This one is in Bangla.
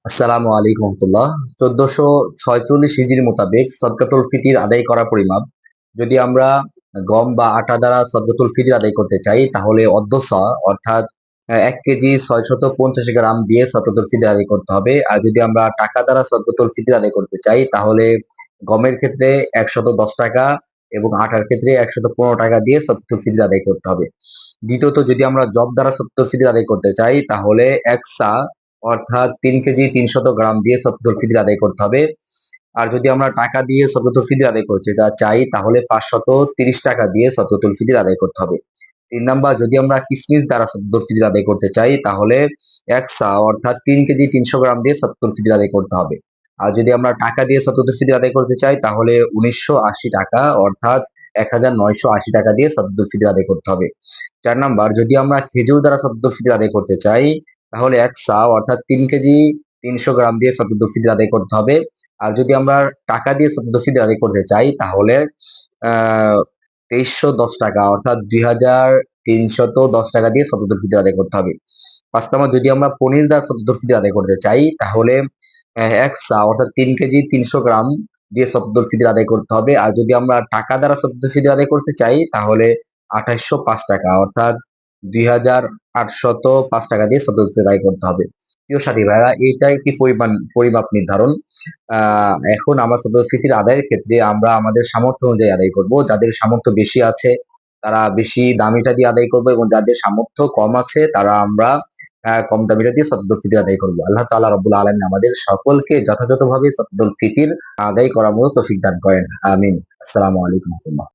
আসসালামু আলাইকুম রহমতুল্লাহ। 1446 হিজরি মোতাবেক সদকাতুল ফিতির আদায় করা পরিমাপ যদি আমরা গম বা আটা দ্বারা সদকাতুল ফিতির আদায় করতে চাই তাহলে অর্ধসা অর্থাৎ 1 কেজি 650 গ্রাম দিয়ে সদকাতুল ফিতির আদায় করতে হবে। আর যদি আমরা টাকা দ্বারা সদকাতুল ফিতির আদায় করতে চাই তাহলে গমের ক্ষেত্রে 110 টাকা এবং আটার ক্ষেত্রে 115 টাকা দিয়ে সদকাতুল ফিতির আদায় করতে হবে। দ্বিতীয়ত যদি আমরা জব দ্বারা সদকাতুল ফিতির আদায় করতে চাই তাহলে এক সা অর্থাৎ 3 কেজি 300 গ্রাম দিয়ে সদকাতুল ফিতর আদায় করতে হবে। আর যদি আমরা টাকা দিয়ে সদকাতুল ফিতর আদায় করতে চাই তাহলে 530 টাকা দিয়ে সদকাতুল ফিতর আদায় করতে হবে। 3 নাম্বার, যদি আমরা কিসমিস দ্বারা সদকাতুল ফিতর আদায় করতে চাই তাহলে এক সা অর্থাৎ 3 কেজি 300 গ্রাম দিয়ে সদকাতুল ফিতর আদায় করতে হবে। আর যদি আমরা টাকা দিয়ে সদকাতুল ফিতর আদায় করতে চাই তাহলে 1980 টাকা অর্থাৎ 1980 টাকা দিয়ে সদকাতুল ফিতর আদায় করতে হবে। 4 নাম্বার, যদি আমরা খেজুর দ্বারা সদকাতুল ফিতর আদায় করতে চাই তাহলে এক সা অর্থাৎ 3 কেজি 300 গ্রাম দিয়ে সদকাতুল ফিতর আদায় করতে হবে। আর যদি আমরা টাকা দিয়ে সদকাতুল ফিতর আদায় করতে চাই তাহলে 2310 টাকা অর্থাৎ 2310 টাকা দিয়ে সদকাতুল ফিতর আদায় করতে হবে। 5 নাম্বার, যদি আমরা পনির দ্বারা সদকাতুল ফিতর আদায় করতে চাই তাহলে এক সা অর্থাৎ 3 কেজি 300 গ্রাম দিয়ে সদকাতুল ফিতর আদায় করতে হবে। আর যদি আমরা টাকা দ্বারা সদকাতুল ফিতর আদায় করতে চাই তাহলে 2805 টাকা অর্থাৎ 2805 টাকা দিয়ে সদকাতুল ফিতর আদায় করতে হবে। প্রিয় সাথী ভাইরা, এইটাই কি পরিমাপ নির্ধারণ। এখন আমরা সদকাতুল ফিতর আদায়ের ক্ষেত্রে আমরা আমাদের সামর্থ্য অনুযায়ী আদায় করব। যাদের সামর্থ্য বেশি আছে তারা বেশি দামিটা দিয়ে আদায় করবো এবং যাদের সামর্থ্য কম আছে তারা আমরা কম দামিটা দিয়ে সদকাতুল ফিতর আদায় করবো। আল্লাহ তাআলা রব্বুল আলামিন আমাদের সকলকে যথাযথভাবে সদকাতুল ফিতর আদায় করার মতো তৌফিক দান করেন। আমিন। আসসালামু আলাইকুম ওয়া রাহমাতুল্লাহ।